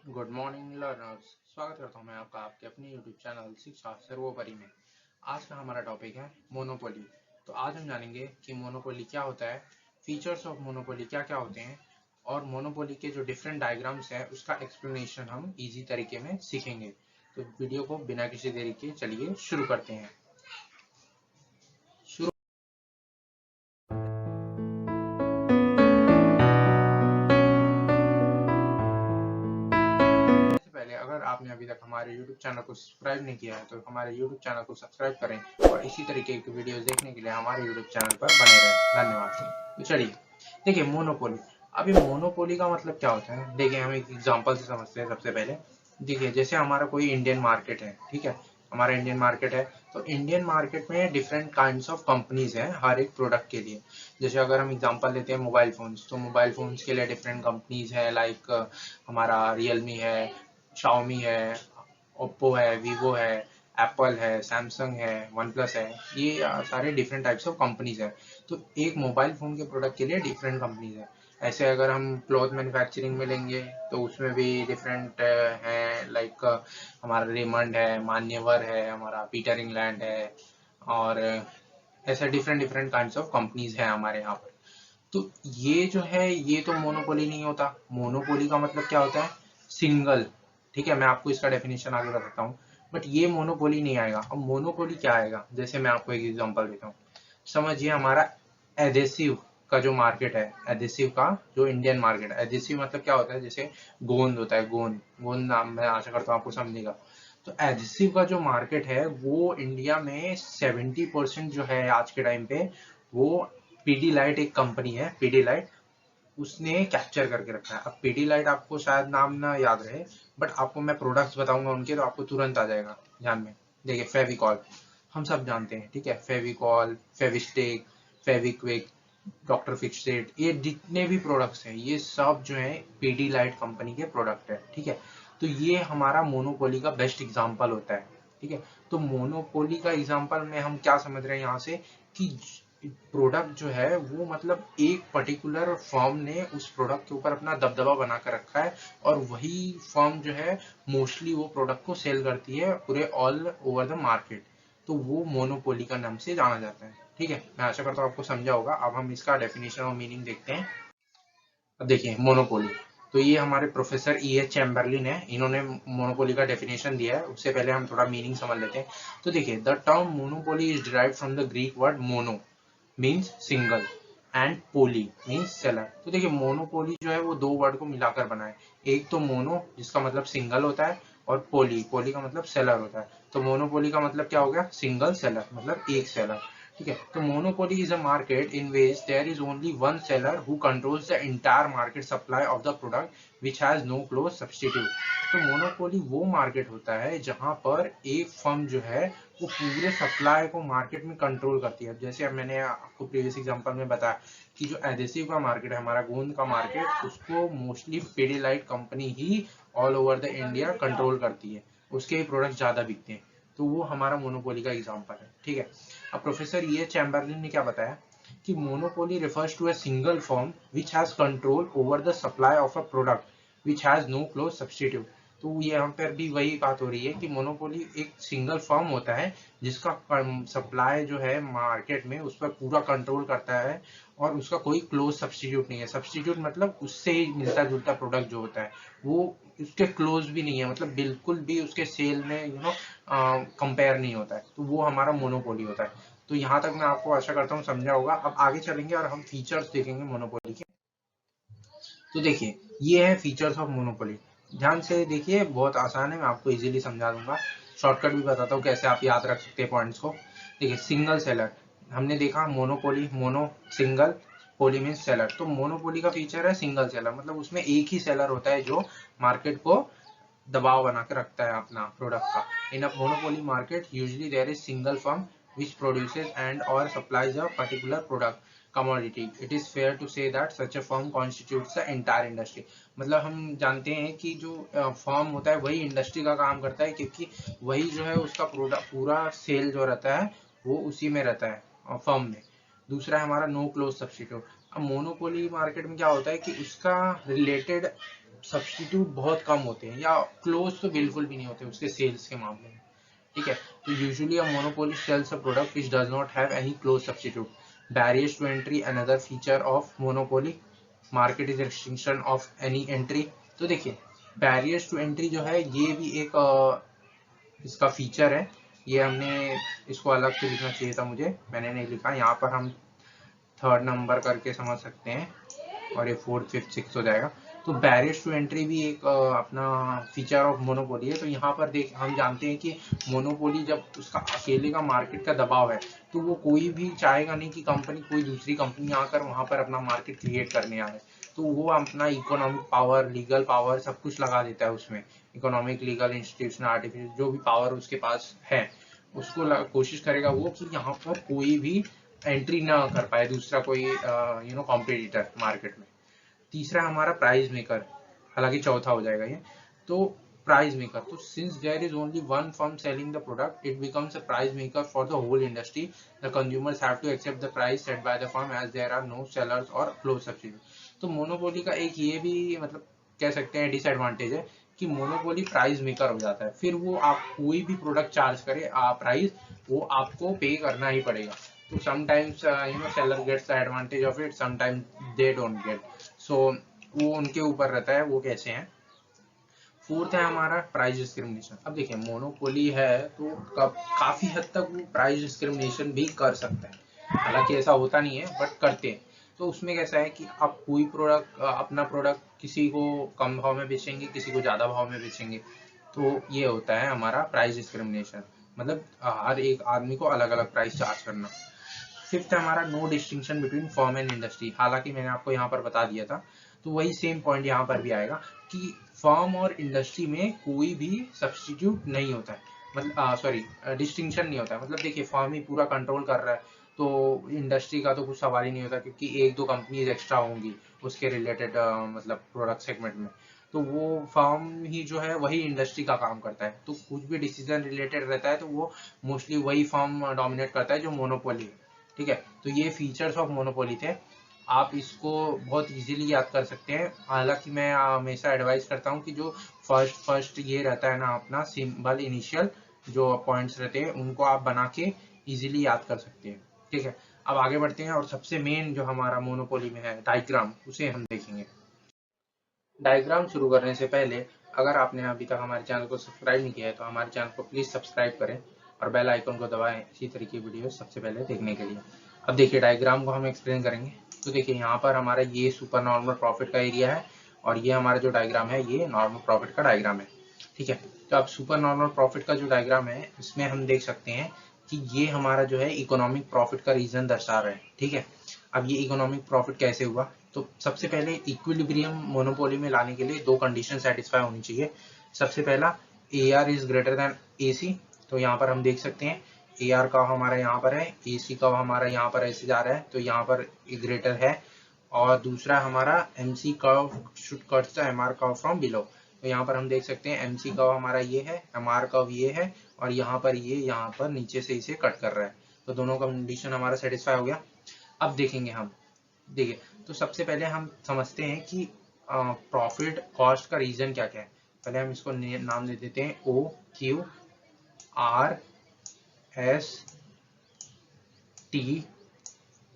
Good morning learners. स्वागत करता हूं मैं आपका आपके अपने यूट्यूब चैनल शिक्षा सर्वोपरि में। आज का हमारा टॉपिक है मोनोपोली। तो आज हम जानेंगे कि मोनोपोली क्या होता है, फीचर्स ऑफ मोनोपोली क्या क्या होते हैं और मोनोपोली के जो डिफरेंट डायग्राम्स हैं उसका एक्सप्लेनेशन हम इजी तरीके में सीखेंगे। तो वीडियो को बिना किसी देरी के चलिए शुरू करते हैं। शुरू से पहले अगर आपने अभी तक हमारे YouTube चैनल को सब्सक्राइब नहीं किया है तो हमारे YouTube चैनल को सब्सक्राइब करें और इसी तरीके की वीडियोस देखने के लिए हमारे YouTube चैनल पर बने रहें। धन्यवाद। तो चलिए देखिए मोनोपोली। अभी मोनोपोली का मतलब क्या होता है, देखिए हम एक एग्जांपल से समझते हैं। सबसे पहले देखिए जैसे हमारा कोई इंडियन मार्केट है, ठीक है, हमारा इंडियन मार्केट है तो इंडियन मार्केट में डिफरेंट काइंड्स ऑफ कंपनीज हैं हर एक प्रोडक्ट के लिए। जैसे अगर हम एग्जांपल लेते हैं मोबाइल फोन्स, तो मोबाइल फोन्स के लिए डिफरेंट कंपनीज है, लाइक हमारा रियलमी है, शाओमी है, ओप्पो है, वीवो है, एप्पल है, सैमसंग है, वन प्लस है। ये सारे डिफरेंट टाइप्स ऑफ कंपनीज है। तो एक मोबाइल फोन के प्रोडक्ट के लिए डिफरेंट कंपनीज है। ऐसे अगर हम क्लॉथ मैन्युफैक्चरिंग में लेंगे तो उसमें भी डिफरेंट है, लाइक हमारा रेमंड है, मान्यवर है, हमारा पीटर इंग्लैंड है, और ऐसे different different kinds of companies है हमारे यहाँ पर। तो ये जो है ये तो मोनोपोली नहीं होता। मोनोपोली का मतलब क्या होता है, सिंगल। ठीक है, मैं आपको इसका डेफिनेशन आगे बताता हूँ, बट ये मोनोपोली नहीं आएगा। अब मोनोपोली क्या आएगा, जैसे मैं आपको एक एग्जांपल देता हूँ। समझिए हमारा एडेसिव का जो मार्केट है, एडेसिव का जो इंडियन मार्केट है, एडेसिव मतलब क्या होता है, जैसे गोंद होता है, गोंद गोंद नाम मैं आशा करता हूँ आपको समझेगा। तो एडेसिव का जो मार्केट है वो इंडिया में 70% जो है आज के टाइम पे, वो पीडीलाइट एक कंपनी है, पीडीलाइट, उसने कैप्चर करके रखा है। अब पीडीलाइट आपको शायद नाम ना याद रहे, बट आपको मैं प्रोडक्ट्स बताऊंगा उनके तो आपको तुरंत आ जाएगा ध्यान में। देखिए फेविकॉल हम सब जानते हैं, ठीक है, फेविकॉल, फेविस्टिक, फेविक्विक, डॉक्टर फिक्सेट, ये जितने भी प्रोडक्ट्स हैं ये सब जो है पीडीलाइट कंपनी के प्रोडक्ट है, ठीक है। तो ये हमारा मोनोपोली का बेस्ट एग्जांपल होता है, ठीक है। तो मोनोपोली का एग्जांपल में हम क्या समझ रहे हैं यहाँ से, कि प्रोडक्ट जो है वो मतलब एक पर्टिकुलर फर्म ने उस प्रोडक्ट के ऊपर अपना दबदबा बना कर रखा है, और वही फर्म जो है मोस्टली वो प्रोडक्ट को सेल करती है पूरे ऑल ओवर द मार्केट। तो वो मोनोपोली का नाम से जाना जाता है, ठीक है। मैं आशा करता हूँ आपको समझा होगा। अब हम इसका डेफिनेशन और मीनिंग देखते हैं। अब देखिए मोनोपोली, तो ये हमारे प्रोफेसर E.H. चैम्बरलिन है, इन्होंने मोनोपोली का डेफिनेशन दिया है। उससे पहले हम थोड़ा मीनिंग समझ लेते हैं। तो देखिए the term monopoly is derived from the Greek word mono means single and poly means seller. तो देखिए मोनोपोली जो है वो दो वर्ड को मिलाकर बना है। एक तो मोनो जिसका मतलब सिंगल होता है, और पोली, पोली का मतलब सेलर होता है। तो मोनोपोली का मतलब क्या हो गया, सिंगल सेलर, मतलब एक सेलर, ठीक है। तो monopoly is a market in which there is only one seller who controls the entire market supply of the product which has no close substitute. तो मोनोपोली वो मार्केट होता है जहां पर एक फर्म जो है वो पूरे सप्लाई को मार्केट में कंट्रोल करती है। जैसे अब मैंने आपको प्रीवियस एग्जांपल में बताया कि जो एडेसिव का मार्केट है, हमारा गोंद का मार्केट, उसको mostly Pidilite company he all over the India control करती है, उसके ही प्रोडक्ट ज्यादा बिकते हैं। तो वो हमारा मोनोपोली का एग्जांपल है, ठीक है। अब प्रोफेसर E.H. चैम्बरलिन ने क्या बताया कि monopoly refers to a single firm which has control over the supply of a product which has no close substitute। तो यहाँ पर भी वही बात हो रही है कि मोनोपोली एक सिंगल फर्म होता है जिसका सप्लाई जो है मार्केट में उस पर पूरा कंट्रोल करता है, और उसका कोई क्लोज सब्सटीट्यूट नहीं है। सब्सटीट्यूट मतलब उससे ही मिलता जुलता प्रोडक्ट जो होता है वो उसके क्लोज भी नहीं है, मतलब बिल्कुल भी उसके सेल में कंपेयर नहीं होता है। तो वो हमारा मोनोपोली होता है। तो यहाँ तक मैं आपको आशा करता हूँ समझा होगा। अब आगे चलेंगे और हम फीचर्स देखेंगे मोनोपोली के। तो देखिए ये है फीचर्स ऑफ मोनोपोली। ध्यान से देखिए, बहुत आसान है, मैं आपको इजीली समझा दूंगा। शॉर्टकट भी बताता हूँ कैसे आप याद रख सकते हैं पॉइंट्स को। देखिए सिंगल सेलर, हमने देखा मोनोपोली, मोनो सिंगल, पोली मीन सेलर। तो मोनोपोली का फीचर है सिंगल सेलर, मतलब उसमें एक ही सेलर होता है जो मार्केट को दबाव बना के रखता है अपना प्रोडक्ट का। In a monopoly market usually there is single firm which produces and or supplies a particular product commodity. It is fair to say that such a firm constitutes the entire industry। मतलब हम जानते हैं कि जो firm होता है वही industry का काम करता है, क्योंकि वही जो है उसका प्रोडक्ट पूरा सेल जो रहता है वो उसी में रहता है फर्म में। दूसरा है हमारा नो क्लोज सब्सटीट्यूट। अब मोनोपोली मार्केट में क्या होता है कि उसका रिलेटेड सब्स्टिट्यूट बहुत कम होते हैं या क्लोज तो बिल्कुल भी नहीं होते उसके सेल्स के मामले में, ठीक है। तो usually a monopoly sells a product which does not have any close substitute, barriers to entry another feature of monopoly, market is restriction of any entry. तो देखिए बैरियर्स टू एंट्री जो है ये भी एक इसका फीचर है, ये हमने इसको अलग से लिखना चाहिए था मुझे, मैंने नहीं लिखा। यहाँ पर हम थर्ड नंबर करके समझ सकते हैं और ये फोर्थ फिफ्थ सिक्स हो जाएगा। तो बैरियर्स टू एंट्री भी एक अपना फीचर ऑफ मोनोपोली है। तो यहाँ पर देख हम जानते हैं कि मोनोपोली जब उसका अकेले का मार्केट का दबाव है तो वो कोई भी चाहेगा नहीं कि कंपनी कोई दूसरी कंपनी आकर वहां पर अपना मार्केट क्रिएट करने आए। तो वो अपना इकोनॉमिक पावर, लीगल पावर सब कुछ लगा देता है उसमें, इकोनॉमिक, लीगल, इंस्टीट्यूशनल, आर्टिफिशियल जो भी पावर उसके पास है उसको कोशिश करेगा वो कि यहाँ पर कोई भी एंट्री ना कर पाए दूसरा कोई कॉम्पिटिटर मार्केट में। तीसरा हमारा प्राइस मेकर, हालांकि चौथा हो जाएगा ये। तो प्राइस मेकर, तो since there is only one firm selling the product it becomes a price maker for the whole industry, the consumers have to accept the price set by the firm as there are no sellers और close substitute. तो monopoly का एक ये भी मतलब कह सकते हैं डिसएडवांटेज है कि मोनोपोली प्राइस मेकर हो जाता है, फिर वो आप कोई भी प्रोडक्ट चार्ज करे प्राइस, वो आपको पे करना ही पड़ेगा। तो sometimes seller gets the advantage of it, sometimes they don't get, so वो उनके ऊपर रहता है वो कैसे हैं। फोर्थ है हमारा प्राइस डिस्क्रिमिनेशन। अब देखिए मोनोपोली है तो काफी हद तक वो प्राइस डिस्क्रिमिनेशन भी कर सकता है, हालांकि ऐसा होता नहीं है बट करते हैं। तो उसमें कैसा है कि आप कोई प्रोडक्ट, अपना प्रोडक्ट किसी को कम भाव में बेचेंगे, किसी को ज्यादा भाव में बेचेंगे, तो ये होता है हमारा प्राइस डिस्क्रिमिनेशन, मतलब हर एक आदमी को अलग अलग प्राइस चार्ज करना। फिफ्थ है हमारा no distinction between firm and industry, हालांकि मैंने आपको यहाँ पर बता दिया था, तो वही सेम पॉइंट यहाँ पर भी आएगा कि फर्म और इंडस्ट्री में कोई भी सब्स्टिट्यूट नहीं होता है, मतलब सॉरी डिस्टिंक्शन नहीं होता है। मतलब देखिए फर्म ही पूरा कंट्रोल कर रहा है तो इंडस्ट्री का तो कुछ सवाल ही नहीं होता, क्योंकि एक दो कंपनीज एक्स्ट्रा होंगी उसके रिलेटेड मतलब प्रोडक्ट सेगमेंट में, तो वो फर्म ही जो है वही इंडस्ट्री का काम करता है। तो कुछ भी डिसीजन रिलेटेड रहता है तो वो मोस्टली वही फर्म डोमिनेट करता है जो मोनोपोली है, ठीक है। तो ये फीचर्स ऑफ मोनोपोली थे, आप इसको बहुत इजीली याद कर सकते हैं। हालांकि मैं हमेशा एडवाइस करता हूँ कि जो फर्स्ट ये रहता है ना अपना सिंबल इनिशियल जो पॉइंट्स रहते हैं उनको आप बना के इजीली याद कर सकते हैं, ठीक है। अब आगे बढ़ते हैं और सबसे मेन जो हमारा मोनोपोली में है डायग्राम, उसे हम देखेंगे। डायग्राम शुरू करने से पहले अगर आपने अभी तक हमारे चैनल को सब्सक्राइब नहीं किया है तो हमारे चैनल को प्लीज सब्सक्राइब करें और बेल आइकन को दबाएं इसी तरह की वीडियो सबसे पहले देखने के लिए। अब देखिए डायग्राम को हम एक्सप्लेन करेंगे। तो देखिए यहाँ पर हमारा ये सुपर नॉर्मल प्रॉफिट का एरिया है और ये हमारा जो डायग्राम है ये नॉर्मल प्रॉफिट का डायग्राम है, ठीक है। तो अब सुपर नॉर्मल प्रॉफिट का जो डायग्राम है इसमें हम देख सकते हैं कि ये हमारा जो है इकोनॉमिक प्रॉफिट का रीजन दर्शा रहा है, ठीक है। अब ये इकोनॉमिक प्रॉफिट कैसे हुआ, तो सबसे पहले इक्विलिब्रियम मोनोपोली में लाने के लिए दो कंडीशन सेटिस्फाई होनी चाहिए। सबसे पहला AR is greater than AC, तो यहाँ पर हम देख सकते हैं AR का हमारा यहाँ पर है, AC का हमारा यहाँ पर ऐसे जा रहा है तो यहाँ पर ग्रेटर है। और दूसरा हमारा MC curve should cut the MR curve from below, तो यहाँ पर हम देख सकते हैं MC कर्व हमारा ये है, MR कर्व ये है और यहाँ पर ये यहाँ पर नीचे से इसे कट कर रहा है, तो दोनों कंडीशन हमारा सेटिस्फाई हो गया। अब देखेंगे हम, देखिए तो सबसे पहले हम समझते हैं कि प्रॉफिट कॉस्ट का रीजन क्या क्या है। पहले हम इसको नाम दे देते हैं OQRST,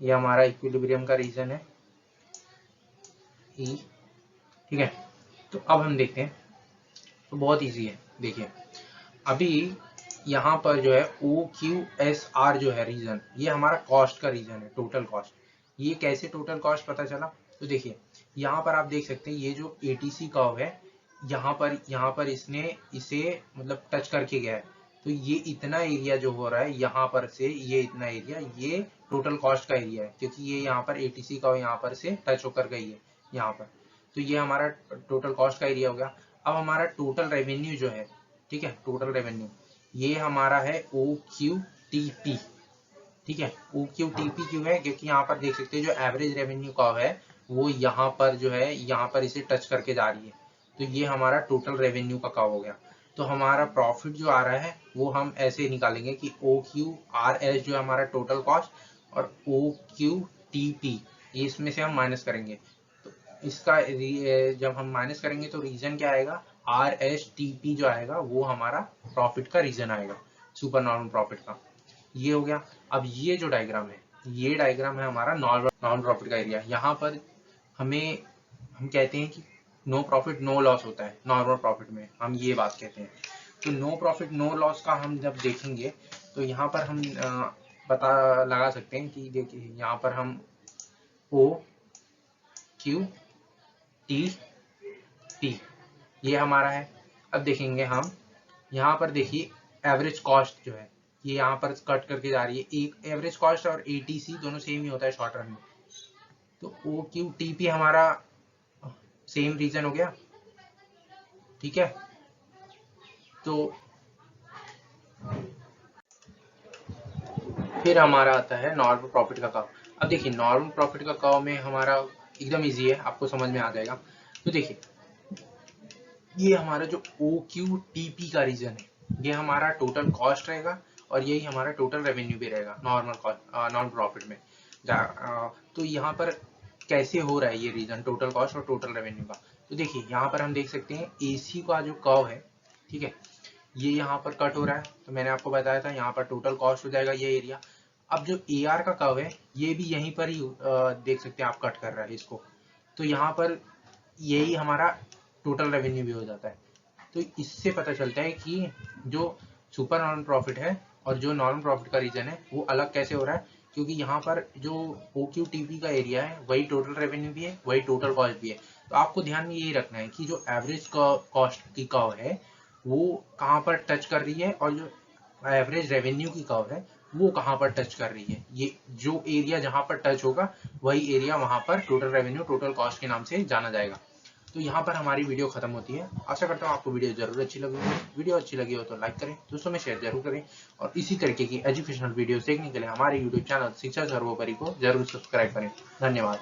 ये हमारा इक्विलिब्रियम का रीजन है E, ठीक है। तो अब हम देखते हैं, तो बहुत इजी है। देखिए अभी यहाँ पर जो है OQSR जो है रीजन, ये हमारा कॉस्ट का रीजन है, टोटल कॉस्ट। ये कैसे टोटल कॉस्ट पता चला, तो देखिए यहाँ पर आप देख सकते हैं ये जो ATC कर्व है यहाँ पर इसने इसे मतलब टच करके गया है, तो ये इतना एरिया जो हो रहा है यहाँ पर से ये इतना एरिया ये टोटल कॉस्ट का एरिया है, क्योंकि ये यहाँ पर ATC कर्व यहाँ पर से टच होकर गई है यहाँ पर, तो ये हमारा टोटल कॉस्ट का एरिया हो गया। अब हमारा टोटल रेवेन्यू जो है, ठीक है, टोटल रेवेन्यू ये हमारा है OQTP, ठीक है। OQTP क्यों है, क्योंकि यहाँ पर देख सकते हैं जो एवरेज रेवेन्यू कर्व है वो यहाँ पर जो है यहाँ पर इसे टच करके जा रही है, तो ये हमारा टोटल रेवेन्यू का कर्व हो गया। तो हमारा प्रॉफिट जो आ रहा है वो हम ऐसे निकालेंगे कि OQRS जो है हमारा टोटल कॉस्ट और OQTP ये इसमें से हम माइनस करेंगे, तो इसका जब हम माइनस करेंगे तो रीजन क्या आएगा, RSTP जो आएगा वो हमारा प्रॉफिट का रीजन आएगा, सुपर नॉर्मल प्रॉफिट का। ये हो गया। अब ये जो डायग्राम है, ये डायग्राम है हमारा नॉर्मल प्रॉफिट का एरिया। यहाँ पर हम कहते हैं कि नो प्रॉफिट नो लॉस होता है नॉर्मल प्रॉफिट में, हम ये बात कहते हैं। तो नो प्रॉफिट नो लॉस का हम जब देखेंगे तो यहाँ पर हम पता लगा सकते हैं कि देखिए यहाँ पर हम OQTP ये हमारा है। अब देखेंगे हम यहाँ पर, देखिए एवरेज कॉस्ट जो है ये यहाँ पर कट करके जा रही है। एक एवरेज कॉस्ट और ATC दोनों सेम ही होता है शॉर्ट रन में। तो OQTP हमारा सेम रीजन हो गया, ठीक है। तो फिर हमारा आता है नॉर्मल प्रॉफिट का कर्व। अब देखिए नॉर्मल प्रॉफिट का कर्व में हमारा एकदम इजी है, आपको समझ में आ जाएगा। तो देखिए ये हमारा जो OQTP का रीजन है, ये हमारा टोटल कॉस्ट रहेगा और यही हमारा टोटल रेवेन्यू भी रहेगा नॉर्मल प्रॉफिट में। तो यहाँ पर कैसे हो रहा है ये रीजन, टोटल कॉस्ट और टोटल रेवेन्यू का। तो देखिए यहाँ पर हम देख सकते हैं AC का जो कर्व है, ठीक है, ये यहाँ पर कट हो रहा है। तो मैंने आपको बताया था यहाँ पर टोटल कॉस्ट हो जाएगा ये एरिया। अब जो AR का कर्व है ये भी यहीं पर ही देख सकते हैं आप, कट कर रहा है इसको। तो यहाँ पर यही हमारा टोटल रेवेन्यू भी हो जाता है। तो इससे पता चलता है कि जो सुपर नॉर्मल प्रॉफिट है और जो नॉर्मल प्रॉफिट का रीजन है वो अलग कैसे हो रहा है, क्योंकि यहाँ पर जो OQTP का एरिया है वही टोटल रेवेन्यू भी है, वही टोटल कॉस्ट भी है। तो आपको ध्यान में यही रखना है कि जो एवरेज कॉस्ट की कर्व है वो कहाँ पर टच कर रही है और जो एवरेज रेवेन्यू की कर्व है वो कहाँ पर टच कर रही है। ये जो एरिया जहाँ पर टच होगा वही एरिया वहाँ पर टोटल रेवेन्यू टोटल कॉस्ट के नाम से जाना जाएगा। तो यहाँ पर हमारी वीडियो खत्म होती है। आशा करता हूँ आपको वीडियो जरूर अच्छी लगी हो। वीडियो अच्छी लगी हो तो लाइक करें, दोस्तों में शेयर जरूर करें और इसी तरीके की एजुकेशनल वीडियोस देखने के लिए हमारे यूट्यूब चैनल शिक्षा सर्वोपरि को जरूर सब्सक्राइब करें। धन्यवाद।